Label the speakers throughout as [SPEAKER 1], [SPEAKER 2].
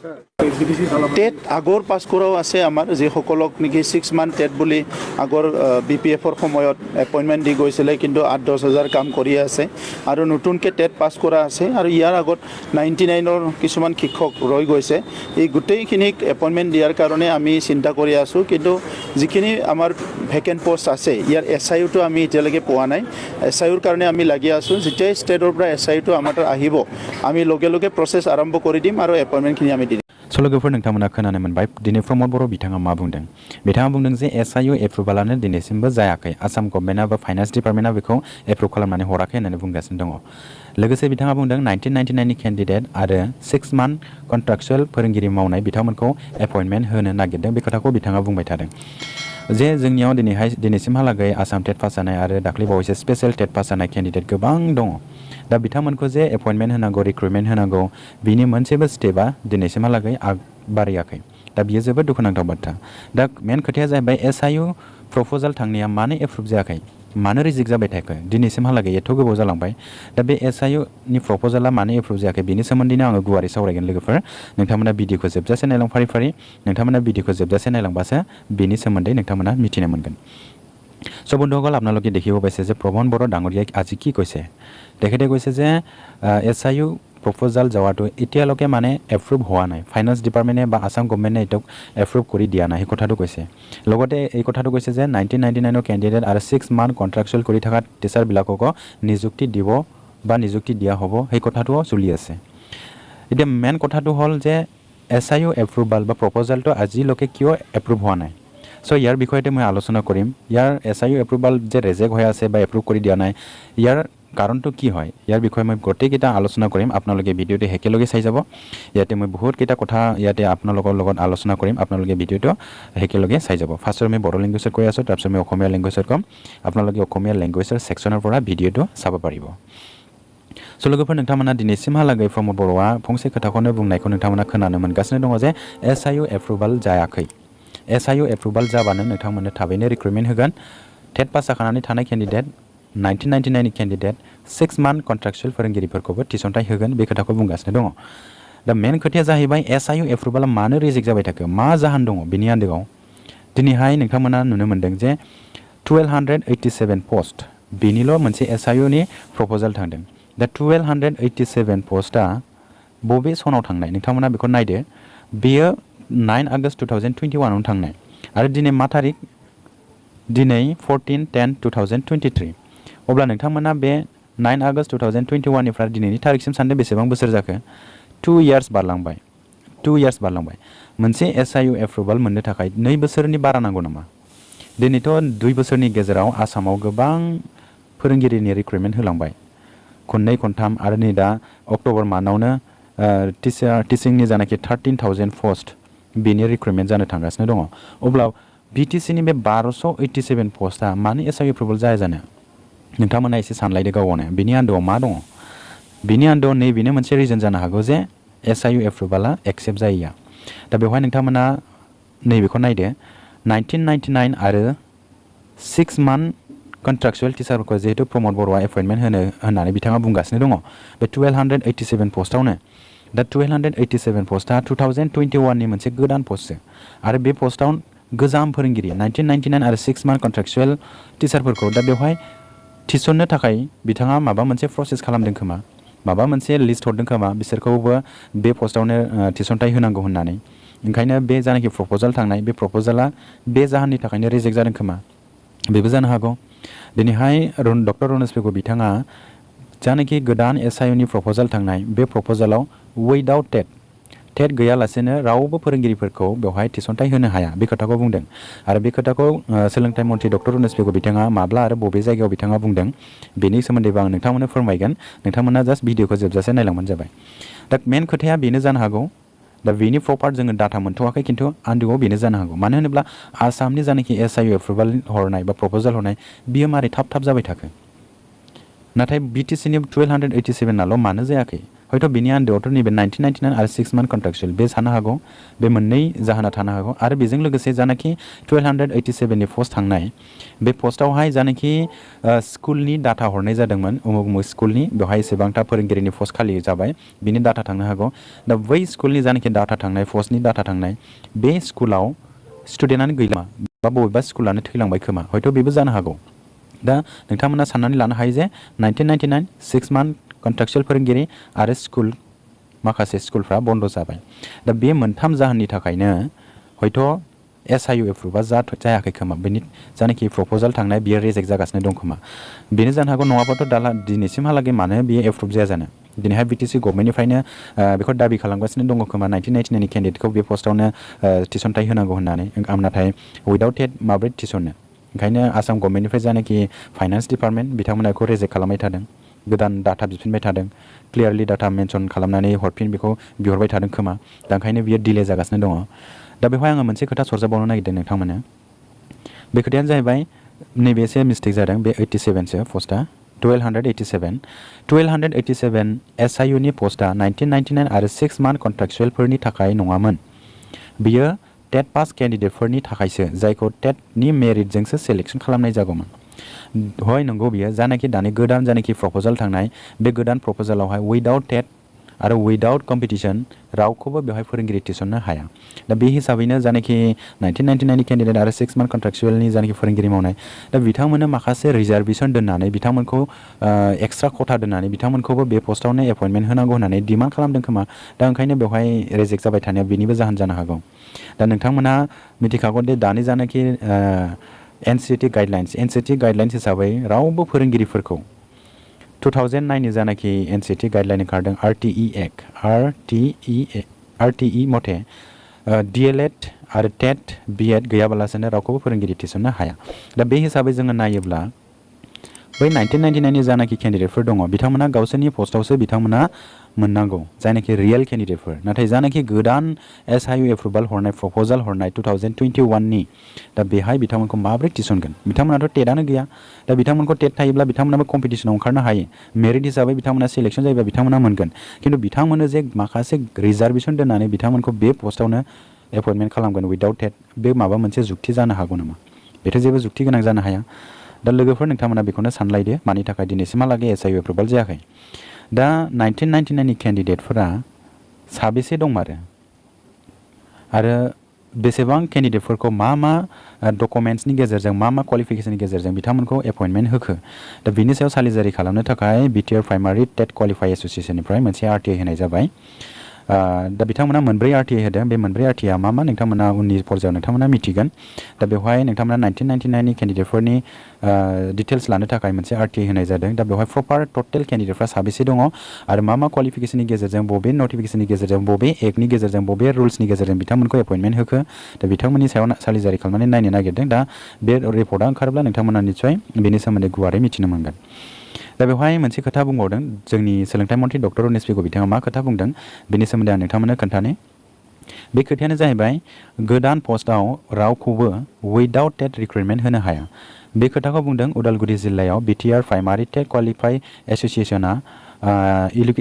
[SPEAKER 1] TET আগৰ পাছ কৰাও আছে আমাৰ যিসকলক নেকি 6 মান্থ টেট বুলি আগৰ BPF-ৰ সময়ত এপইণ্টমেণ্ট দি গৈছিলে কিন্তু 8-10 হাজাৰ কাম কৰি আছে আৰু নতুনকৈ টেট পাছ কৰা আছে আৰু ইয়াৰ আগত 99-ৰ কিছুমান শিক্ষক ৰৈ গৈছে এই গোটেইখিনিক এপইণ্টমেণ্ট দিয়াৰ কাৰণে আমি চিন্তা কৰি আছোঁ কিন্তু যিখিনি আমাৰ ভেকেণ্ট পোষ্ট আছে ইয়াৰ SIU-টো আমি এতিয়ালৈকে পোৱা নাই SIU-ৰ কাৰণে আমি লাগি আছোঁ যেতিয়া ষ্টেটৰ পৰা SIU-টো আমাৰ তাত আহিব আমি লগে লগে প্ৰচেছ আৰম্ভ কৰি দিম আৰু এপইণ্টমেণ্টখিনি আমি দিম
[SPEAKER 2] सल'गोफोर नोंथांमोना खोनानो मोनबाय दिनै प्रमद बर' बिथाङा मा बुंदों बिथाङा बुंदों जे SIU एप्रुभालानो दिनैसिमबो जायाखै आसाम गभर्नमेन्टआ बा फाइनान्स डिपार्टमेन्टआ बेखौ एप्रुभ खालामनानै हराखै होननानै बुंगासिनो दङ लोगोसे बिथाङा बुंदों 1999 नि केन्डिडेट आरो 6 मान्थ कन्ट्राक्चुएल फोरोंगिरि मावनाय बिथांमोनखौ एपइन्टमेन्ट होनो नागिरदों बे खोथाखौ बिथाङा बुंबाय थादों जे जोंनियाव दिनैसिमहालागै आसाम टेट पास जानाय आरो दाख्लै बावैसो स्पेशल टेट पास जानाय केन्डिडेट गोबां दङ दा बिथांमोनखौ जे एपइन्टमेन्ट होनांगौ रिक्रुटमेन्ट होनांगौ बिनि मोनसेबो स्टेपआ दिनैसिमहालागै बारायाखै दा बियो जोबोद दुखुनांथाव बाथ्रा दा मेन खोथाया जाहैबाय SIU प्रप'जाल थांनाया मानो एप्रुभ जायाखै मानो रिजेक्ट जाबाय थाखो दिनैसिमहालागै एथ' गोबाव जालांबाय दा बे SIU नि प्रप'जाला मानो एप्रुभ जायाखै बेनि सोमोन्दैनो आङो गुवारै सावरायगोन लोगोफोर नोंथांमोना भिडिअखौ जोबजासे नायलां फारि फारि नोंथांमोना भिडिअखौ जोबजासे नायलांबासो बेनि सोमोन्दै नोंथांमोना मिथिनो मोनगोন সো বন্ধুসকল আপোনালোকে দেখিব পাইছে যে প্ৰবন বড়ো ডাঙৰীয়াই আজি কি কৈছে তেখেতে কৈছে যে SIU প্ৰপ'জাল যাৱাটো এতিয়ালৈকে মানে এপ্ৰুভ হোৱা নাই ফাইনান্স ডিপাৰ্টমেণ্টে বা আসাম গভৰ্নমেণ্টে এটোক এপ্ৰুভ কৰি দিয়া নাই এই কথাটো কৈছে লগতে এই কথাটো কৈছে যে 1999 ৰ কেণ্ডিডেট আৰু 6 মান্থ কন্ট্ৰাকচুৱেল কৰি থকা টিচাৰবিলাকক নিযুক্তি দিব বা নিযুক্তি দিয়া হ'ব এই কথাটোও চলি আছে এতিয়া মেন কথাটো হ'ল যে SIU এপ্ৰুভাল বা প্ৰপ'জালটো আজিলৈকে কিয় এপ্ৰুভ হোৱা নাই সো ইয়াৰ বিষয়তে মই আলোচনা কৰিম ইয়াৰ SIU এপ্ৰুভাল যে ৰিজেক্ট হৈ আছে বা এপ্ৰুভ কৰি দিয়া নাই ইয়াৰ কাৰণটো কি হয় ইয়াৰ বিষয়ে মই গোটেইকেইটা আলোচনা কৰিম আপোনালোকে ভিডিঅ'টো একেলগে চাই যাব ইয়াতে মই বহুত কেইটা কথা ইয়াতে আপোনালোকৰ লগত আলোচনা কৰিম আপোনালোকে ভিডিঅ'টো একেলগে চাই যাব ফাৰ্ষ্টত মই বড়ো লেংগুৱেজত কৈ আছোঁ তাৰপিছত মই অসমীয়া লেংগুৱেজত ক'ম আপোনালোকে অসমীয়া লেংগুৱেজৰ ছেকশ্যনৰ পৰা ভিডিঅ'টো চাব পাৰিব সো लोगोफोर नोंथांमोना दिनैसिमहालागै प्रमद बर'आ फंसे खोथाखौनो बुंनायखौ नोंथांमोना खोनानो मोनगासिनो दङ जे SIU एप्रुभाल जायाखै SIU एप्रुभाल जाबानो नोंथांमोननो थाबैनो रिक्रुटमेन्ट होगोन टेट पास जाखानानै थानाय केन्डिडेट 1999 नि केन्डिडेट 6 मान्थ कन्ट्राक्चुएल फोरोंगिरिफोरखौबो थिसनथाइ होगोन बे खोथाखौ बुंगासिनो दङ दा मेन खोथाया जाहैबाय SIU एप्रुभाला मानो रिजेक्ट जाबाय थाखो मा जाहोन दङ बिनि आन्दोआव दिनैहाय नोंथांमोना नुनो मोन्दों जे 1287 पोस्ट बेनिल' मोनसे SIU नि प्रप'जाल थांदों दा 1287 पोस्टआ बबे सनाव थांनाय नोंथांमोना बेखौ नायदो बेयो 9 आगस्ट 2021 आव थांनाय आरो दिनै मा तारिख दिनै 14/10/2023 अब्ला नोंथांमोना बे 9 आगस्ट 2021 निफ्राय दिनैनि तारिखसिम सानदों बेसेबां बोसोर जाखो 2 इयार्स बारलांबाय मोनसे SIU एप्रुभाल मोननो थाखाय 2 बोसोरनि बारा नांगौ नामा दिनैथ' 2 बोसोरनि गेजेराव आसामाव गोबां फोरोंगिरिनि रिक्रुटमेन्ट होलांबाय खननै खनथाम आरो नै दा अक्ट'बर मान्थावनो टिचिंनि जानाखि 13,000 पोस्ट बेनि रिक्रुटमेन्ट जानो थांगासिनो दङ अब्ला BTC नि बे 1287 पोस्टआ मानो SIU एप्रुभाल जाया जानो नोंथांमोना एसे सानलायदो गावनो बिनि आन्दोआव मा दङ बिनि आन्दोआव नैबेनो मोनसे रिजन जानो हागौ जे SIU एप्रुभाला एक्सेप्ट जायैया दा बेवहाय नोंथांमोना नैबेखौ नायदो 1999 आरो 6 मान्थ कन्ट्राक्चुएल टिचारफोरखौ जिहेतु प्रमद बर'आ एपइन्टमेन्ट होननानै बिथाङा बुंगासिनो दङ बे 1287 पोस्टआवनो दा 1287 पोस्टआ 2021 नि मोनसे गोदान पोस्टसो आरो बे पोस्टआव गोजाम फोरोंगिरि 1999 आरो 6 मान्थ कन्ट्राक्चुएल टिचारफोरखौ दा बेवहाय थिसननो थाखाय बिथाङा माबा मोनसे प्रसेस खालामदों खोमा माबा मोनसे लिस्ट हरदों खोमा बिसोरखौबो बे पोस्टआवनो थिसनथाइ होनांगौ होननानै ओंखायनो बे जानाखि प्रप'जाल थांनाय बे प्रप'जाला बे जाहोननि थाखायनो रिजेक्ट जादों खोमा बेबो जानो हागौ दिनैहाय डक्टर रनेश पेगु बिथाङा जानाखि गोदान SIU नि प्रप'जाल थांनाय बे प्रप'जालाव उइदाउट टेट गैयालासेनो रावबो फोरोंगिरिफोरखौ बेवहाय थिसनथाइ होनो हाया बे खोथाखौ बुंदों आरो बे खोथाखौ सोलोंथाइ मन्थ्रि डक्टर रनेश पेगु बिथाङा माब्ला आरो बबे जायगायाव बिथाङा बुंदों बेनि सोमोन्दैबो आं नोंथांमोननो फोरमायगोन नोंथांमोना जास्ट भिडिअखौ जोबजासे नायलांबानो जाबाय दा मेन खोथाया बेनो जानो हागौ दा बेनि प्रपार जोङो डाटा मोनथ'वाखै खिन्थु आन्दोआव बेनो जानो हागौ मानो होनोब्ला आसामनि जानाखि SIU एप्रुभाल हरनाय बा प्रप'जाल हरनाय बियो मारै थाब जाबाय थाखो नाथाय BTC नि 1287 नाल' मानो जायाखै हयथ' बिनि आन्दोआवथ' नैबे 1999 आरो 6 मान्थ कन्ट्रेक्चुएल बे सानो हागौ बे मोननै जाहोना थानो हागौ आरो बेजों लोगोसे जानाखि 1287 नि पस्ट थांनाय बे पस्टआवहाय जानाखि स्कुलनि डाटा हरनाय जादोंमोन उमुक स्कुलनि बेवहाय एसेबांथा फोरोंगिरिनि पस्ट खालि जाबाय बिनि डाटा थांनो हागौ दा बै स्कुलनि जानाखि डाटा थांनाय पस्टनि डाटा थांनाय बे स्कुलाव स्टुडेन्टआनो गैला बा बबेबा स्कुलानो थैलांबाय खोमा हयथ' बेबो जानो हागौ दा नोंथांमोना साननानै लानो हायो जे 1999 6 मान्थ कन्ट्रेक्चुएल फोरोंगिरि आरो स्कुल माखासे स्कुलफ्रा बन्द जाबाय दा बे मोनथाम जाहोननि थाखायनो हयथ' SIU एप्रुभा जायाखै खोमा बेनि जानाखि प्रप'जाल थांनाय बियो रिजेक्ट जागासिनो दं खोमा बेनो जानो हागौ नङाबाथ' दाला दिनैसिमहालागै मानो बियो एप्रुभ जाया जानो दिनैहाय BTC गभर्नमेन्टनिफ्रायनो बेखौ दाबि खालामगासिनो दङ खोमा 1999 नि केन्डिडेटखौ बे पस्टआवनो थिसनथाइ होनांगौ होननानै नाथाय उइदाउट टेट माबोरै थिसननो ओंखायनो आसाम गभर्नमेन्टनिफ्राय जानाखि फाइनान्स डिपार्टमेन्ट बिथांमोना बेखौ रिजेक्ट खालामबाय थादों गोदान डाटा बिफिनबाय थादों क्लियारलि डाटा मेनसन खालामनानै हरफिन बेखौ बिहरबाय थादों खोमा दा ओंखायनो बियो डिले जागासिनो दङ दा बेवहाय आङो मोनसे खोथा सरजाबबावनो नागिरदों नोंथांमोननो बे खोथायानो जाहैबाय नैबे एसे मिस्टेक जादों बे 87 सो पस्टआ 1287 SIU नि पस्टआ 1999 आरो 6 मान्थ कन्ट्रेक्चुएलफोरनि थाखाय नङामोन बियो टेट पास केन्डिडेटफोरनि थाखायसो जायखौ टेटनि मेरिटजोंसो सेलेक्सन खालामनाय जागौमोन हय नंगौ बियो जानाखि दानि गोदान जानाखि प्रप'जाल थांनाय बे गोदान प्रप'जालावहाय उइदाउट टेट आरो उइदाउट कम्पिटिसन रावखौबो बेवहाय फोरोंगिरि थिसननो हाया दा बे हिसाबैनो जानाखि 1999 नि केन्डिडेट आरो 6 मान्थ कन्ट्रेक्चुएलनि जानाखि फोरोंगिरि मावनाय दा बिथांमोननो माखासे रिजार्भेसन दोननानै बिथांमोनखौ एक्सट्रा खथा दोननानै बिथांमोनखौबो बे पस्टआवनो एपइन्टमेन्ट होनांगौ होननानै डिमान्ड खालामदों खोमा दा ओंखायनो बेवहाय रिजेक्ट जाबाय थानाया बेनिबो जाहोन जानो हागौ दा नोंथांमोना मिथिखागौ दे दानि जानाखि NCT गाइडलाइन्स हिसाबै रावबो फोरोंगिरिफोरखौ 2009 नि जानाखि NCT गाइडलाइन ओंखारदों RTE मथे DLED आरो टेट BEd गैयाबालासिनो रावखौबो फोरोंगिरि थिसननो हाया दा बे हिसाबै जोङो नायोब्ला बै 1999 नि जानाखि केन्डिडेटफोर दङ बिथांमोना गावसोरनि पस्टआवसो बिथांमोना मोननांगौ जायनाखि रियेल केन्डिडेटफोर नाथाय जानाखि गोदान SIU एप्रुभाल हरनाय प्रप'जाल हरनाय 2021 नि दा बेहाय बिथांमोनखौ माबोरै थिसनगोन बिथांमोनाथ' टेटआनो गैया दा बिथांमोनखौ टेट थायोब्ला बिथांमोनाबो कम्पिटिसनाव ओंखारनो हायो मेरिट हिसाबै बिथांमोना सिलेक्सन जायोबा बिथांमोना मोनगोन खिन्थु बिथांमोननो जे माखासे रिजार्भेसन दोननानै बिथांमोनखौ बे पस्टआवनो एपइन्टमेन्ट खालामगोन उइदाउट टेट बे माबा मोनसे जुक्ति जानो हागौ नामा बेथ' जेबो जुक्ति गोनां जानो हाया दा लोगोफोर नोंथांमोना बेखौनो सानलायदो मानि थाखाय दिनैसिमहालागै SIU एप्रुभाल जायाखै दा 1999 नि केन्डिडेटफोरा साबेसे दंमारो आरो बेसेबां केन्डिडेटफोरखौ मा डकुमेन्ट्सनि गेजेरजों मा क्वालिफिकेसननि गेजेरजों बिथांमोनखौ एपइन्टमेन्ट होखो दा बिनि सायाव सालिजारि खालामनो थाखाय BTR प्राइमारि टेट क्वालिफाइ एस'सिएशननिफ्राय मोनसे RTI होनाय जाबाय दा बिथांमोना मोनब्रै RTI होदों बे मोनब्रै RTIआ मा नोंथांमोना उननि पर्यायाव नोंथांमोना मिथिगोन दा बेवहाय नोंथांमोना 1999 नि केन्डिडेटफोरनि डिटेल्स लानो थाखाय मोनसे RTI होनाय जादों दा बेवहाय प्रपार टटेल केन्डिडेटफ्रा साबेसे दङ आरो मा क्वालिफिकेसननि गेजेरजों बबे नटिफिकेसननि गेजेरजों बबे एक्टनि गेजेरजों बबे रुल्सनि गेजेरजों बिथांमोनखौ एपइन्टमेन्ट होखो दा बिथांमोननि सायाव सालिजारि खालामनानै नायनो नागिरदों दा बे रिपर्टआ ओंखारोब्ला नोंथांमोना निस्सय बेनि सोमोन्दै गुवारै मिथिनो मोनगोन दा बेवहाय मोनसे खोथा बुंबावदों जोंनि सोलोंथाइ मन्थ्रि डक्टर रनेस पेगु बिथाङा मा खोथा बुंदों बेनि सोमोन्दै आं नोंथांमोननो खोन्थानो बे खोथायानो जाहैबाय गोदान पस्टआव रावखौबो उइदाउट टेट रिक्रुटमेन्ट होनो हाया बे खोथाखौ बुंदों उदालगुरि जिल्लायाव BTR प्राइमारि टेट क्वालिफाइ एस'सिएशना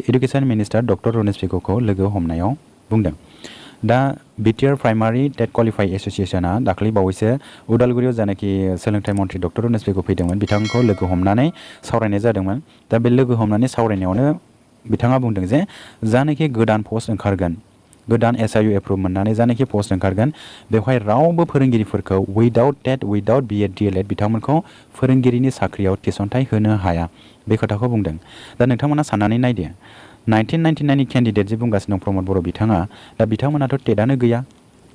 [SPEAKER 2] एडुकेसन मिनिस्टार डक्टर रनेस पेगुखौ लोगो हमनायाव बुंदों दा BTR प्राइमारि टेट क्वालिफाइ एस'सिएशना दाखालि बावैसो उदालगुरियाव जानाखि सोलोंथाइ मन्थ्रि डक्टर रनेस पेगु फैदोंमोन बिथांखौ लोगो हमनानै सावरायनाय जादोंमोन दा बे लोगो हमनानै सावरायनायावनो बिथाङा बुंदों जे जानाखि गोदान पस्ट ओंखारगोन गोदान SIU एप्रुभ मोननानै जानाखि पस्ट ओंखारगोन बेवहाय रावबो फोरोंगिरिफोरखौ without TET without BEd DLEd बिथांमोनखौ फोरोंगिरिनि साख्रियाव थिसनथाइ होनो हाया बे खोथाखौ बुंदों दा नोंथांमोना साननानै नायदो 1999 नि केन्डिडेट जे बुंगासिनो दं प्रमद बर' बिथाङा दा बिथांमोनाथ' टेटआनो गैया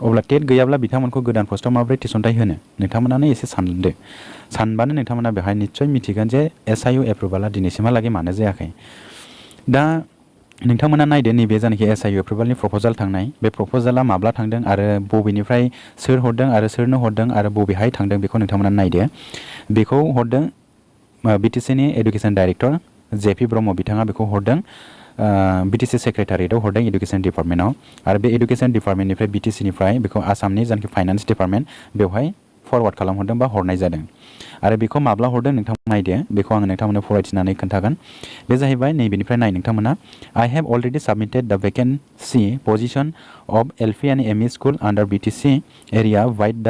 [SPEAKER 2] अब्ला टेट गैयाब्ला बिथांमोनखौ गोदान पस्टआव माबोरै थिसनथाइ होनो नोंथांमोनानो एसे सानबानो नोंथांमोना बेवहाय निस्सय मिथिगोन जे SIU एप्रुभाला दिनैसिमहालागै मानो जायाखै दा नोंथांमोना नायदो नैबे जानाखि SIU एप्रुभालनि प्रप'जाल थांनाय बे प्रप'जाला माब्ला थांदों आरो बबेनिफ्राय सोर हरदों आरो सोरनो हरदों आरो बबेहाय थांदों बेखौ नोंथांमोना नायदो बेखौ हरदों BTC नि एडुकेसन डाइरेक्टर JP ब्रह्म बिथाङा बेखौ हरदों BTC सेक्रेटारियेटआव हरदों एडुकेसन डिपार्टमेन्टआव आरो बे एडुकेसन डिपार्टमेन्टनिफ्राय BTC निफ्राय बेखौ आसामनि जानाखि फाइनान्स डिपार्टमेन्ट बेवहाय फरवार्ड खालामहरदों बा हरनाय जादों आरो बेखौ माब्ला हरदों नोंथांमोना नायदो बेखौ आङो नोंथांमोननो फरायथिनानै खोन्थागोन बे जाहैबाय नैबेनिफ्राय नाय नोंथांमोना I have already submitted the vacancy position of LP and ME school under BTC area write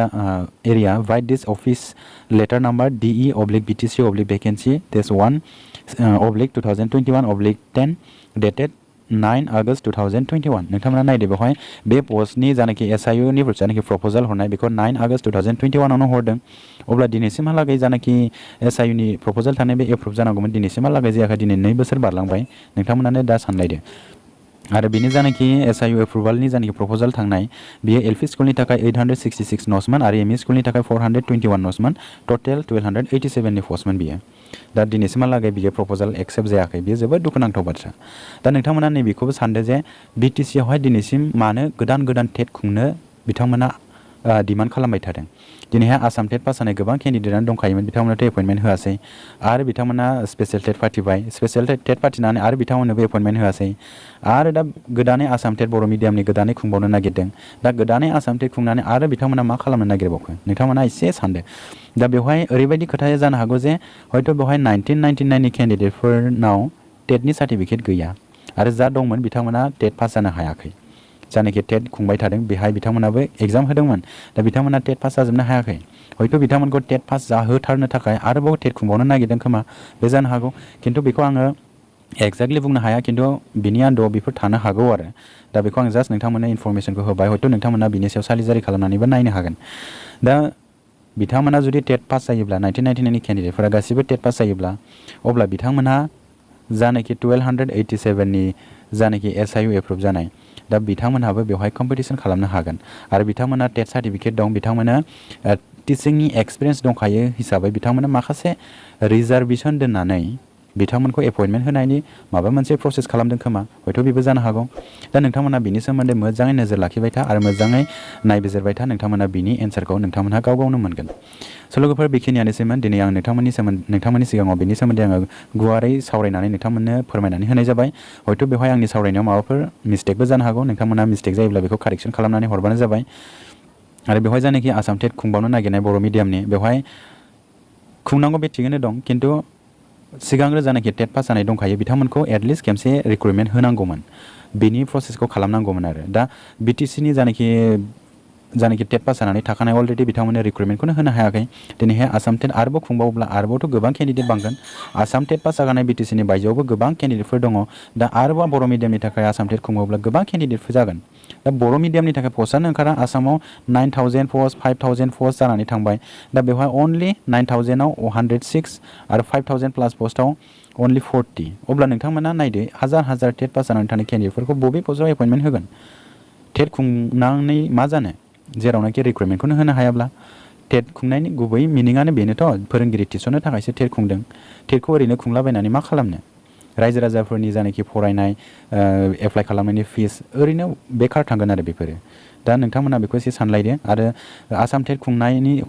[SPEAKER 2] this office letter number DE/BTC/vacancy this 1/2021/10 dated 9 August 2021 नोंथांमोना नायदो बेवहाय बे पस्टनि जानाखि SIU नि जानाखि प्रपोजाल हरनाय बेखौ 9 August 2021 आवनो हरदों अब्ला दिनैसिमहालागै जानाखि SIU नि प्रपोजाल थानाय बे एप्रुभ जानांगौमोन दिनैसिमहालागै जायाखै दिनै 2 बोसोर बारलांबाय नोंथांमोनानो दा सानलायदो आरो बेनि जानाखि SIU एप्रुभालनि जानाखि प्रपोजाल थांनाय बियो LP स्कुलनि थाखाय 866 न'समोन आरो ME स्कुलनि थाखाय 421 न'समोन टटेल 1287 नि पस्टमोन बियो दा दिनैसिमहालागै बियो प्रपोजाल एक्सेप्ट जायाखै बियो जोबोद दुखुनांथाव बाथ्रा दा नोंथांमोना नैबेखौबो सानदो जे BTC आवहाय दिनैसिम मानो गोदान टेट खुंनो बिथांमोना डिमान्ड खालामबाय थादों दिनैहाय आसाम टेट पास जानाय गोबां केन्डिडेटआनो दंखायोमोन बिथांमोननोथ' एपइन्टमेन्ट होआसै आरो बिथांमोना स्पेसियेल टेट फाथिबाय स्पेसियेल टेट फाथिनानै आरो बिथांमोननोबो एपइन्टमेन्ट होआसै आरो दा गोदानै आसाम टेट बर' मिडियामनि गोदानै खुंबावनो नागिरदों दा गोदानै आसाम टेट खुंनानै आरो बिथांमोना मा खालामनो नागिरबावखो नोंथांमोना एसे सानदो दा बेवहाय ओरैबायदि खोथाया जानो हागौ जे हयथ' बेवहाय 1999 नि केन्डिडेटफोरनाव टेटनि सार्टिफिकेट गैया आरो जा दंमोन बिथांमोना टेट पास जानो हायाखै जानाखि टेट खुंबाय थादों बेहाय बिथांमोनाबो एग्जाम होदोंमोन दा बिथांमोना टेट पास जाजोबनो हायाखै हयथ' बिथांमोनखौ टेट पास जाहोथारनो थाखाय आरोबाव टेट खुंबावनो नागिरदों खोमा बे जानो हागौ खिन्थु बेखौ आङो एक्जेक्टलि बुंनो हाया खिन्थु बिनि आन्दोआव बेफोर थानो हागौ आरो दा बेखौ आं जास्ट नोंथांमोननो इनफरमेसनखौ होबाय हयथ' नोंथांमोना बिनि सायाव सालिजारि खालामनानैबो नायनो हागोन दा बिथांमोना जुदि टेट पास जायोब्ला 1999 नि केन्डिडेटफोरा गासिबो टेट पास जायोब्ला अब्ला बिथांमोनहा जानाखि 1287 नि जानाखि SIU एप्रुभ जानाय दा बिथांमोनहाबो बेवहाय कम्पिटिसन खालामनो हागोन आरो बिथांमोना टेट सार्टिफिकेट दं बिथांमोना टिचिंनि एक्सपिरियेन्स दंखायो हिसाबै बिथांमोना माखासे रिजार्भेसन दोननानै बिथांमोनखौ एपइन्टमेन्ट होनायनि माबा मोनसे प्रसेस खालामदों खोमा हयथ' बेबो जानो हागौ दा नोंथांमोना बिनि सोमोन्दै मोजाङै नोजोर लाखिबाय था आरो मोजाङै नायबिजिरबाय था नोंथांमोना बिनि एन्सारखौ नोंथांमोनहा गाव गावनो मोनगोन स' लोगोफोर बेखिनियानोसैमोन दिनै आं नोंथांमोननि सिगाङाव बेनि सोमोन्दै आङो गुवारै सावरायनानै नोंथांमोननो फोरमायनानै होनाय जाबाय हयथ' बेवहाय आंनि सावरायनायाव माबाफोर मिस्टेकबो जानो हागौ नोंथांमोना मिस्टेक जायोब्ला बेखौ कारेक्सन खालामनानै हरबानो जाबाय आरो बेवहाय जानाखि आसाम टेट खुंबावनो नागिरनाय बर' मिडियामनि बेवहाय खुंनांगौ बे थिगैनो दं खिन्थु सिगांग्रो जानाखि टेट पास जानाय दंखायो बिथांमोनखौ एटलिस्ट खेमसे रिक्रुटमेन्ट होनांगौमोन बिनि प्रसेसखौ खालामनांगौमोन आरो दा BTCनि जानाखि टेट पास जानानै थाखानाय अलरेडि बिथांमोननो रिक्रुटमेन्टखौनो होनो हायाखै दिनैहाय आसाम टेट आरोबाव खुंबावोब्ला आरोबावथ' गोबां केन्डिडेट बांगोन आसाम टेट पास जागानाय BTCनि बायजोआवबो गोबां केन्डिडेटफोर दङ दा आरोबाव बर' मिडियामनि थाखाय आसाम टेट खुंबावोब्ला गोबां केन्डिडेटफोर जागोन दा बर' मिडियामनि थाखाय पस्टआनो ओंखारा आसामाव 9000 पस्ट 5000 पस्ट जानानै थांबाय दा बेवहाय अनलि 9000आव 106 आरो 5000 प्लास पस्टआव अनलि 40 अब्ला नोंथांमोना नायदो हाजार टेट पास जानानै थानाय केन्डिडेटफोरखौ बबे पस्टआव एपइन्टमेन्ट होगोन टेट खुंनानै मा जानो जेरावनाखि रिक्रुटमेन्टखौनो होनो हायाब्ला टेट खुंनायनि गुबै मिनिङानो बेनोथ' फोरोंगिरि थिसननो थाखायसो टेट खुंदों टेटखौ ओरैनो खुंलाबायनानै मा खालामनो रायजो राजाफोरनि जानाखि फरायनाय एप्लाइ खालामनायनि फिस ओरैनो बेकार थांगोन आरो बेफोरो दा नोंथांमोना बेखौ एसे सानलायदो आरो आसाम टेट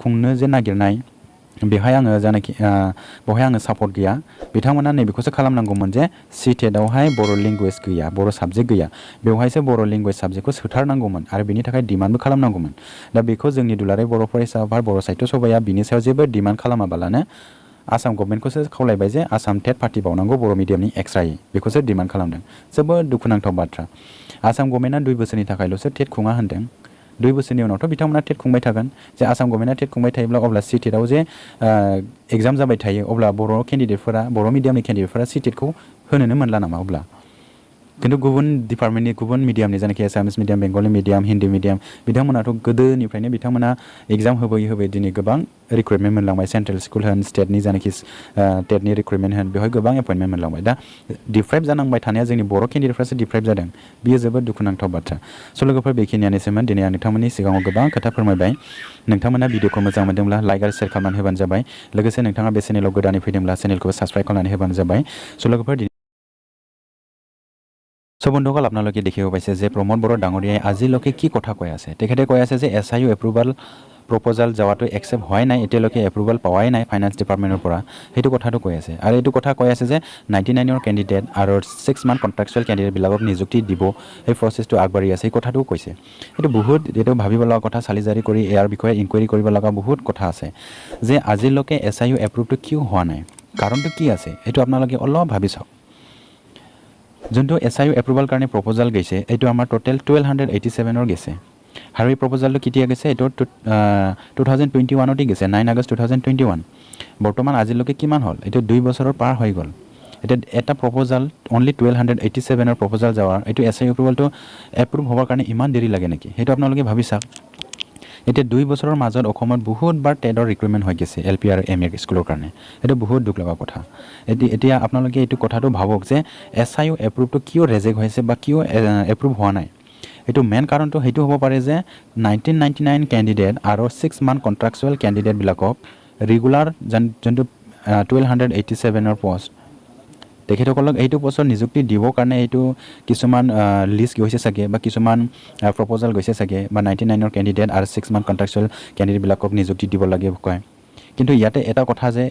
[SPEAKER 2] खुंनो जे नागिरनाय बेवहाय आङो सापर्ट गैया बिथांमोना नैबेखौसो खालामनांगौमोन जे टेटआवहाय बर' लेंगुवेज गैया बर' साबजेक्ट गैया बेवहायसो बर' लेंगुवेज साबजेक्टखौ सोथारनांगौमोन आरो बेनि थाखाय डिमान्डबो खालामनांगौमोन दा बेखौ जोंनि दुलाराय बर' फरायसा आफाद बर' साहित्य सभाया बिनि सायाव जेबो डिमान्ड खालामाबालानो आसाम गभर्नमेन्टखौसो खावलायबाय जे आसाम टेट फाथिबावनांगौ बर' मिडियामनि एक्सट्रायै बेखौसो डिमान्ड खालामदों जोबोद दुखुनांथाव बाथ्रा आसाम गभर्नमेन्टआ 2 बोसोरनि थाखायल'सो टेट खुङा होनदों 2 बोसोरनि उनावथ' बिथांमोना टेट खुंबाय थागोन जे आसाम गभर्नमेन्टआ टेट खुंबाय थायोब्ला अब्ला टेटआव जे एग्जाम जाबाय थायो अब्ला बर' मिडियामनि केन्डिडेटफोरा टेटखौ होनोनो मोनला नामा अब्ला खिन्थु गुबुन डिपार्टमेन्टनि गुबुन मिडियामनि जायनाखि Assamese medium Bengali medium Hindi medium बिथांमोनाथ' गोदोनिफ्रायनो बिथांमोना एग्जाम होबै दिनै गोबां रिक्रुटमेन्ट मोनलांबाय सेन्ट्रेल स्कुल होन स्टेटनि जायनाखि टेटनि रिक्रुटमेन्ट होन बेवहाय गोबां एपइन्टमेन्ट मोनलांबाय दा डिप्राइभ जानांबाय थानाया जोंनि बर' केन्डिडेटफ्रासो डिप्राइभ जादों बियो जोबोद दुखुनांथाव बाथ्रा स' लोगोफोर बेखिनियानोसैमोन दिनै आं नोंथांमोननि सिगाङाव गोबां खोथा फोरमायबाय नोंथांमोना भिडिअखौ मोजां मोनदोंब्ला लाइक आरो शेयार खालामनानै होबानो जाबाय लोगोसे नोंथाङा बे चेनेलाव गोदानै फैदोंब्ला चेनेलखौ साबस्क्राइब खालामनानै होबानो जाबाय स' लोगोफोर বন্ধুসকল আপোনালোকে দেখি পাইছে যে প্ৰমোদ বড়ো ডাঙৰীয়াই আজিলৈকে কি কথা কৈ আছে তেখেতে কৈ আছে যে SIU এপ্ৰুভাল প্ৰপ'জাল যাৱাটো একচেপ্ট হোৱাই নাই এতিয়ালৈকে এপ্ৰুভেল পোৱাই নাই ফাইনেন্স ডিপাৰ্টমেণ্টৰ পৰা সেইটো কথাটো কৈ আছে আৰু এইটো কথা কৈ আছে যে 99ৰ কেণ্ডিডেট আৰু 6 মান্থ কণ্ট্ৰেকচুৱেল কেণ্ডিডেটবিলাকক নিযুক্তি দিব সেই প্ৰচেছটো আগবাঢ়ি আছে এই কথাটোও কৈছে এইটো ভাবিব লগা কথা চালি জাৰি কৰি ইয়াৰ বিষয়ে ইনকুৱাৰী কৰিব লগা বহুত কথা আছে যে আজিলৈকে SIU এপ্ৰুভটো কিয় হোৱা নাই কাৰণটো কি আছে এইটো আপোনালোকে অলপ ভাবি চাওক যোনটো SIU এপ্ৰুভেল কাৰণে প্ৰপ'জাল গৈছে এইটো আমাৰ টোটেল 1287ৰ গৈছে আৰু এই প্ৰপ'জালটো কেতিয়া গৈছে এইটো 2021তে গৈছে 9 আগষ্ট 2021 বৰ্তমান আজিলৈকে কিমান হ'ল এইটো 2 বছৰৰ পাৰ হৈ গ'ল এটা প্ৰপ'জাল অনলি 1287ৰ প্ৰপ'জাল যাৱাৰ এইটো SIU এপ্ৰুভেলটো এপ্ৰুভ হ'বৰ কাৰণে ইমান দেৰি লাগে নেকি সেইটো আপোনালোকে ভাবি চাওক এতিয়া 2 বছৰৰ মাজত অসমত বহুতবাৰ টেডৰ ৰিক্ৰুটমেণ্ট হৈ গৈছে LP আৰু MA স্কুলৰ কাৰণে এইটো বহুত দুখ লগা কথা এতিয়া আপোনালোকে এইটো কথাটো ভাবক যে SIU এপ্ৰুভটো কিয় ৰেজেক্ট হৈছে বা কিয় এপ্ৰুভ হোৱা নাই এইটো মেইন কাৰণটো সেইটো হ'ব পাৰে যে 1999 কেণ্ডিডেট আৰু 6 মান্থ কণ্ট্ৰেকচুৱেল কেণ্ডিডেটবিলাকক ৰেগুলাৰ যোনটো 1287ৰ পষ্ট তেখেতসকলক এইটো পষ্টৰ নিযুক্তি দিবৰ কাৰণে এইটো কিছুমান লিষ্ট গৈছে চাগে বা কিছুমান প্ৰপ'জাল গৈছে চাগে বা 99ৰ কেণ্ডিডেট আৰু 6 মান্থ কণ্ট্ৰেকচুৱেল কেণ্ডিডেটবিলাকক নিযুক্তি দিব লাগে কয় কিন্তু ইয়াতে এটা কথা যে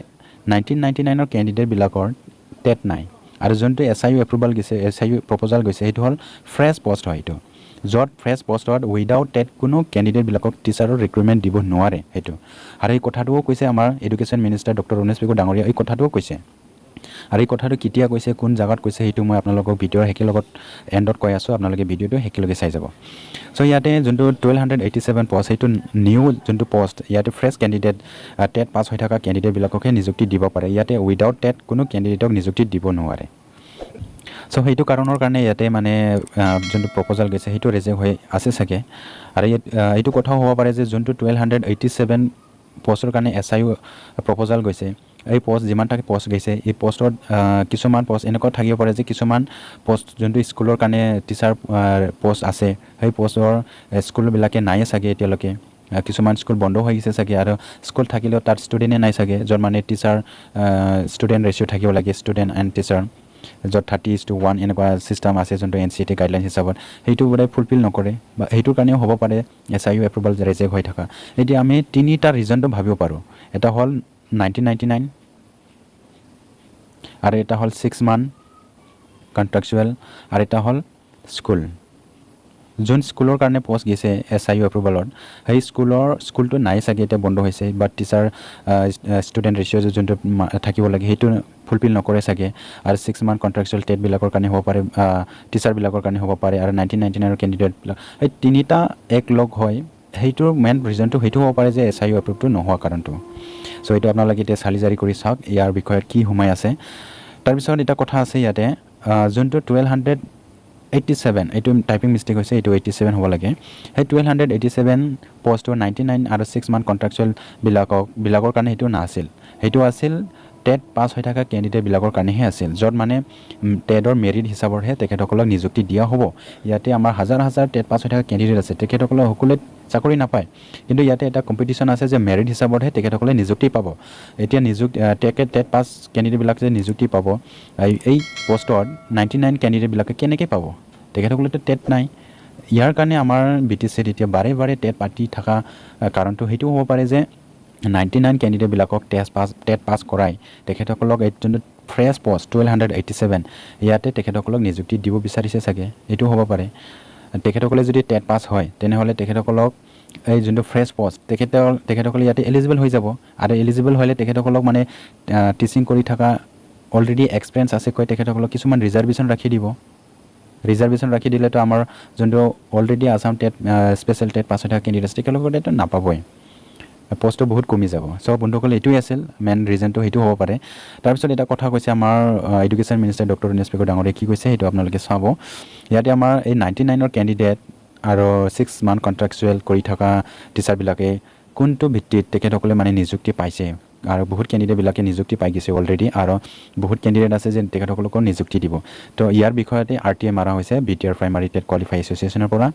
[SPEAKER 2] 1999ৰ কেণ্ডিডেটবিলাকৰ টেট নাই আৰু যোনটো SIU এপ্ৰুভেল গৈছে SIU প্ৰপ'জাল গৈছে সেইটো হ'ল ফ্ৰেছ পষ্ট হয় এইটো য'ত ফ্ৰেছ পষ্টত উইদাউট টেট কোনো কেণ্ডিডেটবিলাকক টিচাৰৰ ৰিক্ৰুটমেণ্ট দিব নোৱাৰে সেইটো আৰু এই কথাটোও কৈছে আমাৰ এডুকেশ্যন মিনিষ্টাৰ ডক্টৰ ৰণেশ পেগু ডাঙৰীয়া এই কথাটোও কৈছে আৰু এই কথাটো কেতিয়া কৈছে কোন জাগাত কৈছে সেইটো মই আপোনালোকক ভিডিঅ'ৰ একেলগত এণ্ডত কৈ আছোঁ আপোনালোকে ভিডিঅ'টো একেলগে চাই যাব চ' ইয়াতে যোনটো 1287 পষ্ট সেইটো নিউ যোনটো পষ্ট ইয়াতে ফ্ৰেছ কেণ্ডিডেট টেট পাছ হৈ থকা কেণ্ডিডেটবিলাককহে নিযুক্তি দিব পাৰে ইয়াতে উইদাউট টেট কোনো কেণ্ডিডেটক নিযুক্তি দিব নোৱাৰে চ' সেইটো কাৰণৰ কাৰণে ইয়াতে মানে যোনটো প্ৰপ'জাল গৈছে সেইটো ৰেজেক্ট হৈ আছে চাগে আৰু এইটো কথাও হ'ব পাৰে যে যোনটো 1287 পষ্টৰ কাৰণে SIU প্ৰপ'জাল গৈছে এই পষ্ট যিমানটা পষ্ট গৈছে এই পষ্টত কিছুমান পষ্ট এনেকুৱা থাকিব পাৰে যে কিছুমান পষ্ট যোনটো স্কুলৰ কাৰণে টিচাৰ পষ্ট আছে সেই পষ্টৰ স্কুলবিলাকে নায়ে চাগে এতিয়ালৈকে কিছুমান স্কুল বন্ধ হৈ গৈছে চাগে আৰু স্কুল থাকিলেও তাত ষ্টুডেণ্টে নাই চাগে য'ত মানে টিচাৰ ষ্টুডেণ্ট ৰেচিঅ' থাকিব লাগে ষ্টুডেণ্ট এণ্ড টিচাৰ য'ত 30:1 এনেকুৱা ছিষ্টেম আছে যোনটো NCT গাইডলাইন হিচাপত সেইটো বোধহয় ফুলফিল নকৰে বা সেইটোৰ কাৰণেও হ'ব পাৰে SIU এপ্ৰুভেল ৰেজেক্ট হৈ থকা এতিয়া আমি তিনিটা ৰিজনটো ভাবিব পাৰোঁ এটা হ'ল 1999 আৰু এটা হ'ল 6 মান্থ কণ্ট্ৰেকচুৱেল আৰু এটা হ'ল স্কুল যোন স্কুলৰ কাৰণে পষ্ট গৈছে SIU এপ্ৰুভেলত সেই স্কুলটো নাই চাগে এতিয়া বন্ধ হৈছে বাট টিচাৰ ষ্টুডেণ্ট ৰেচিঅ' যোনটো থাকিব লাগে সেইটো ফুলফিল নকৰে চাগে আৰু 6 মান্থ কণ্ট্ৰেকচুৱেল টেটবিলাকৰ কাৰণে হ'ব পাৰে টিচাৰবিলাকৰ কাৰণে হ'ব পাৰে আৰু 1999ৰ কেণ্ডিডেটবিলাক এই তিনিটা এক লগ হয় সেইটোৰ মেইন ৰিজনটো সেইটো হ'ব পাৰে যে SIU এপ্ৰুভটো নোহোৱা কাৰণটো চ' এইটো আপোনালোকে এতিয়া চালি জাৰি কৰি চাওক ইয়াৰ বিষয়ত কি সোমাই আছে তাৰপিছত এটা কথা আছে ইয়াতে যোনটো 1287 এইটো টাইপিং মিষ্টেক হৈছে এইটো 87 হ'ব লাগে সেই 1287 পষ্টৰ 99 আৰু 6 মান্থ কণ্ট্ৰেকচুৱেলবিলাকৰ কাৰণে সেইটো নাছিল সেইটো আছিল টেট পাছ হৈ থকা কেণ্ডিডেটবিলাকৰ কাৰণেহে আছিল য'ত মানে টেটৰ মেৰিট হিচাপতহে তেখেতসকলক নিযুক্তি দিয়া হ'ব ইয়াতে আমাৰ হাজাৰ হাজাৰ টেট পাছ হৈ থকা কেণ্ডিডেট আছে তেখেতসকলে সকলোৱে চাকৰি নাপায় কিন্তু ইয়াতে এটা কম্পিটিশ্যন আছে যে মেৰিট হিচাপতহে তেখেতসকলে নিযুক্তি পাব এতিয়া টেট পাছ কেণ্ডিডেটবিলাক যে নিযুক্তি পাব এই পষ্টত 99 কেণ্ডিডেটবিলাকে কেনেকৈ পাব তেখেতসকলেতো টেট নাই ইয়াৰ কাৰণে আমাৰ BTCত এতিয়া বাৰে বাৰে টেট পাতি থকা কাৰণটো সেইটো হ'ব পাৰে যে 99 কেণ্ডিডেটবিলাকক টেট পাছ কৰাই তেখেতসকলক এই যোনটো ফ্ৰেছ পষ্ট 1287 ইয়াতে তেখেতসকলক নিযুক্তি দিব বিচাৰিছে চাগে এইটো হ'ব পাৰে তেখেতসকলে যদি টেট পাছ হয় তেনেহ'লে তেখেতসকলক এই যোনটো ফ্ৰেছ পষ্ট তেখেতসকলে ইয়াতে এলিজিবল হৈ যাব আৰু এলিজিবল হ'লে তেখেতসকলক মানে টিচিং কৰি থকা অলৰেডি এক্সপিৰিয়েঞ্চ আছে কৈ তেখেতসকলক কিছুমান ৰিজাৰ্ভেশ্যন ৰাখি দিলেতো আমাৰ যোনটো already Assam TET special TET pass হৈ থকা কেণ্ডিডেট তেখেতলোকৰ এইটো নাপাবই পষ্টটো বহুত কমি যাব চ' বন্ধুসকল এইটোৱে আছিল মেইন ৰিজনটো সেইটো হ'ব পাৰে তাৰপিছত এটা কথা কৈছে আমাৰ এডুকেশ্যন মিনিষ্টাৰ ডক্টৰ ৰণেশ পেগু ডাঙৰীয়াই কি কৈছে সেইটো আপোনালোকে চাব ইয়াতে আমাৰ এই 99ৰ কেণ্ডিডেট আৰু 6 মান্থ কণ্ট্ৰেকচুৱেল কৰি থকা টিচাৰবিলাকে কোনটো ভিত্তিত তেখেতসকলে মানে নিযুক্তি পাইছে আৰু বহুত কেণ্ডিডেটবিলাকে নিযুক্তি পাই গৈছে অলৰেডি আৰু বহুত কেণ্ডিডেট আছে যে তেখেতসকলকো নিযুক্তি দিব তো ইয়াৰ বিষয়তে RTA মাৰা হৈছে BTR প্ৰাইমাৰী টেট কোৱালিফাই এছ'চিয়েশ্যনৰ পৰা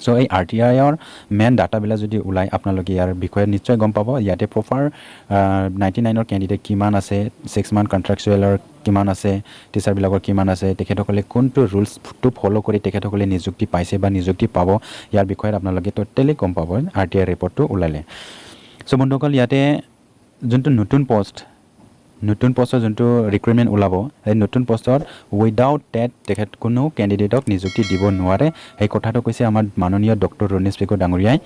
[SPEAKER 2] সো এই RTIৰ মেইন ডাটাবিলাক যদি ওলাই আপোনালোকে ইয়াৰ বিষয়ে নিশ্চয় গম পাব ইয়াতে প্ৰপাৰ 99ৰ ক্যান্ডিডেট কিমান আছে 6 মান্থ কন্ট্ৰাকচুৱেলৰ কিমান আছে টিচাৰবিলাকৰ কিমান আছে তেখেতসকলে কোনটো ৰুলছটো ফলো কৰি তেখেতসকলে নিযুক্তি পাইছে বা নিযুক্তি পাব ইয়াৰ বিষয়ে আপোনালোকে টোটেলি গম পাব RTI ৰিপৰ্টটো ওলালে সো বন্ধুসকল ইয়াতে যোনটো নতুন পোষ্টৰ যোনটো ৰিক্ৰুইটমেন্ট ওলাব এই নতুন পোষ্টৰ উইদাউট টেট তেখেত কোনো ক্যান্ডিডেটক নিযুক্তি দিব নোৱাৰে এই কথাটো কৈছে আমাৰ মাননীয় ডক্টৰ ৰণেশ পেগু ডাঙৰীয়াই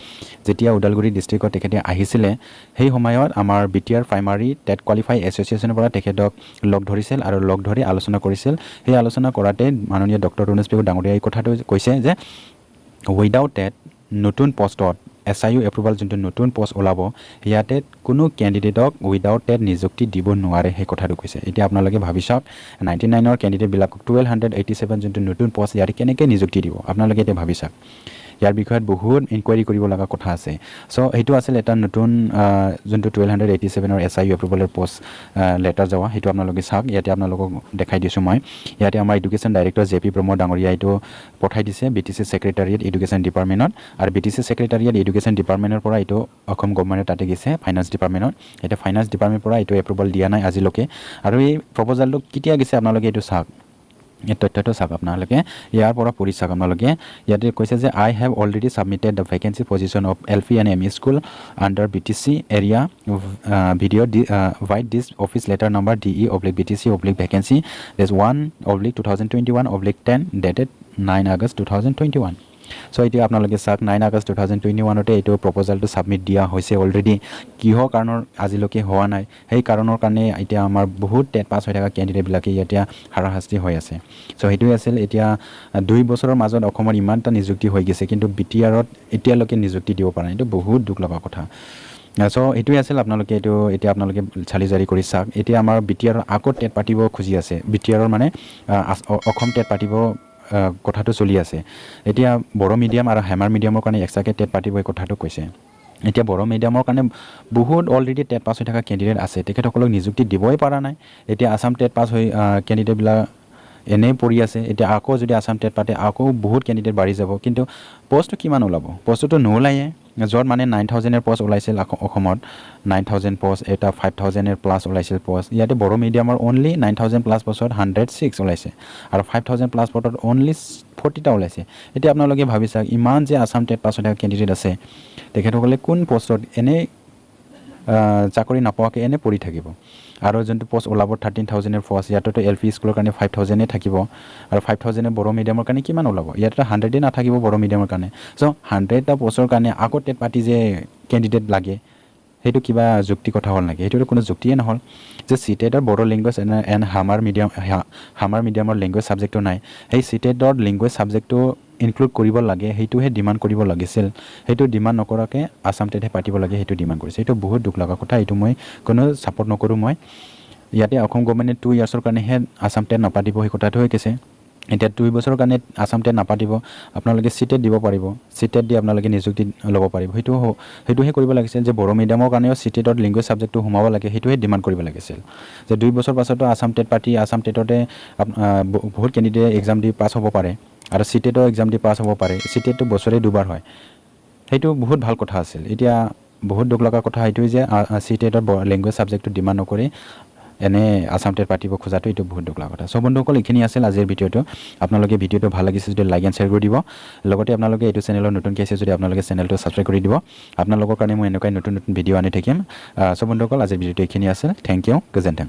[SPEAKER 2] যেতিয়া উদালগুৰি ডিস্ট্ৰিক্টত তেখেতে আহিছিলে সেই সময়ত আমাৰ BTR প্ৰাইমাৰী টেট কোৱালিফাই এছ'চিয়েশ্যনৰ পৰা তেখেতক লগ ধৰিছিল আৰু লগ ধৰি আলোচনা কৰিছিল সেই আলোচনা কৰাতে মাননীয় ডক্টৰ ৰণেশ পেগু ডাঙৰীয়াই এই কথাটো কৈছে যে উইদাউট টেট নতুন পোষ্টত SIU এপ্ৰুভাল যোনটো নতুন পোষ্ট ওলাব ইয়াতে কোনো ক্যান্ডিডেটক উইদাউট টেট নিযুক্তি দিব নোৱাৰে সেই কথাটো কৈছে এতিয়া আপোনালোকে ভাবি চাওক 99ৰ ক্যান্ডিডেট বিলাকক 1287 যোনটো নতুন পোষ্ট ইয়াতে কেনেকৈ নিযুক্তি দিব আপোনালোকে এতিয়া ভাবি চাওক ইয়াৰ বিষয়ত বহুত ইনকুৱাৰি কৰিব লগা কথা আছে সো এইটো আছিল এটা নতুন যোনটো 1287ৰ SIU এপ্ৰুভালৰ পোষ্ট লেটাৰ যাওয়া সেইটো আপোনালোকে চাওক ইয়াতে আপোনালোকক দেখাই দিছো মই ইয়াতে আমাৰ এডুকেশ্যন ডাইৰেক্টৰ JP প্ৰমোদ ডাঙৰীয়া এইটো পঠাই দিছে BTC সেক্ৰেটাৰিয়েট এডুকেশ্যন ডিপাৰ্টমেণ্টত আৰু BTC সেক্ৰেটাৰিয়েট এডুকেশ্যন ডিপাৰ্টমেণ্টৰ পৰা এইটো অসম গভৰ্ণমেণ্টৰ তাতে গৈছে ফাইনান্স ডিপাৰ্টমেণ্টত এটা ফাইনান্স ডিপাৰ্টমেণ্টৰ পৰা এইটো এপ্ৰুভাল দিয়া নাই আজিলৈকে আৰু এই প্ৰপ'জালটো কেতিয়া গৈছে আপোনালোকে এইটো চাওক এই তথ্যটো চাওক আপোনালোকে ইয়াৰ পৰা পঢ়ি চাওক আপোনালোকে ইয়াতে কৈছে যে I have already submitted the vacancy position of LP and ME school under BTC area video write this office letter number DE/BTC/vacancy there's 1/2021/10 dated 9 August 2021 so এতিয়া আপোনালোকে চাওক 9 আগষ্ট 2021 তে এইটো প্ৰপ'জালটো সাবমিট দিয়া হৈছে অলৰেডি কিহ কাৰণৰ আজিলৈকে হোৱা নাই সেই কাৰণৰ কাৰণে এতিয়া আমাৰ বহুত টেট পাছ হৈ থকা ক্যান্ডিডেট বিলাকে এতিয়া হাৰাশাস্তি হৈ আছে সো হেতুই আছিল এতিয়া 2 বছৰৰ মাজত অসমৰ ইমানটা নিযুক্তি হৈ গৈছে কিন্তু BTRত এতিয়ালৈকে নিযুক্তি দিব পৰা নাই এইটো বহুত দুখ লগা কথা সো এটোই আছিল আপোনালোকে এটো এতিয়া আপোনালোকে চালি জাৰি কৰি চাওক এতিয়া আমাৰ BTR আকৌ টেট পাতিব খুজি আছে BTRৰ মানে অসম টেট পাতিব কথাটো চলি আছে এতিয়া বড় মিডিয়াম আৰু হেমাৰ মিডিয়ামৰ কাৰণে এক্সট্ৰাকে টেট পাতিব এই কথাটো কৈছে এতিয়া বড় মিডিয়ামৰ কাৰণে বহুত অলৰেডি টেট পাছ হৈ থকা ক্যান্ডিডেট আছে তেখেতসকলক নিযুক্তি দিবই পৰা নাই এতিয়া আসাম টেট পাছ হৈ ক্যান্ডিডেট বিলাক এনে পৰি আছে এতিয়া আকৌ যদি আসাম টেট পাতে আকৌ বহুত ক্যান্ডিডেট বাঢ়ি যাব কিন্তু পোষ্টটো কিমান ওলাব পোষ্টটো নোলায়ে যত মানে 9000 এৰ পোষ্ট ওলাইছিল অসমত 9000 পোষ্ট এটা 5000 এৰ প্লাস ওলাইছিল পোষ্ট ইয়াতে বড় মিডিয়ামৰ অনলি 9000 প্লাস পোষ্টত 106 ওলাইছে আৰু 5000 প্লাস পোষ্টত অনলি 40টা ওলাইছে এতিয়া আপোনালোকে ভাবি চাওক ইমান যে আসাম টেট পাছ হৈ ক্যান্ডিডেট আছে তেখেতসকলে কোন পোষ্টত এনে চাকৰি নাপাৱাকে এনে পৰি থাকিব আৰু যোনটো পোষ্ট ওলাব 13000 এৰ পোষ্ট ইয়াতে LP স্কুলৰ কাৰণে 5000 এ থাকিব আৰু 5000 এ বড় মিডিয়ামৰ কাৰণে কিমান ওলাব ইয়াতে 100 এ নাথাকিব বড় মিডিয়ামৰ কাৰণে সো 100টা পোষ্টৰ কাৰণে আকৌ টেট পাতি যে ক্যান্ডিডেট লাগে হেতু কিবা যুক্তি কথা হল নাকি হেতু কোনো যুক্তিয়ে নহল যে সিটেটৰ বড় ল্যাঙ্গুৱেজ এন্ড হামাৰ মিডিয়ামৰ ল্যাঙ্গুৱেজ সাবজেক্টটো নাই সেই সিটেটৰ ল্যাঙ্গুৱেজ সাবজেক্টটো ইনক্লুড কৰিব লাগে হেতুহে ডিমান্ড কৰিব লাগিছিল হেতু ডিমান্ড নকৰাকে আসাম টেটে পাতিব লাগে হেতু ডিমান্ড কৰিছে হেতু বহুত দুখ লগা কথা হেতু মই কোনো সাপোৰ্ট নকৰো মই ইয়াতে অসম গভৰ্ণমেণ্টে 2 ইয়াৰ্ছৰ কাৰণে হে আসাম টেট নাপাতিব এই কথাটো হৈ কৈছে এতিয়া 2 বছৰৰ কাৰণে আসাম টেট নাপাতিব আপোনালোকে সিটেট দিব পাৰিব সিটেট দি আপোনালোকে নিযুক্তি ল'ব পাৰিব হেতুহে কৰিব লাগিছিল যে বড় মিডিয়ামৰ কাৰণেও সিটেটৰ ল্যাঙ্গুৱেজ সাবজেক্টটো হুমাব লাগে হেতুহে ডিমান্ড কৰিব লাগিছিল যে 2 বছৰ পাছতো আসাম টেট পাতি আসাম টেটতে বহুত ক্যান্ডিডেট এক্সাম দি পাছ হ'ব পাৰে আৰু সিটেটৰ এক্সাম দি পাছ হ'ব পাৰে সিটেটটো বছৰে দুবাৰ হয় হেতু বহুত ভাল কথা আছিল এতিয়া বহুত দুখ লগা কথা হেতু যে সিটেটৰ ল্যাঙ্গুৱেজ সাবজেক্টটো ডিমান্ড নকৰি এনে আসাম টেট পাতিব খোজাটো এটো বহুত দুখ লগা কথা সো বন্ধুসকল এখিনি আছিল আজিৰ ভিডিওটো আপোনালোকে ভিডিওটো ভাল লাগিছে যদি লাইক এণ্ড শেয়াৰ কৰি দিব লগতে আপোনালোকে এটো চেনেলৰ নতুন কেছে যদি আপোনালোকে চেনেলটো সাবস্ক্ৰাইব কৰি দিব আপোনালোকৰ কাৰণে মই এনেকৈ নতুন ভিডিও আনি থাকিম সো বন্ধুসকল আজিৰ ভিডিওটো এখিনি আছিল থ্যাংক ইউ গজেন্টেন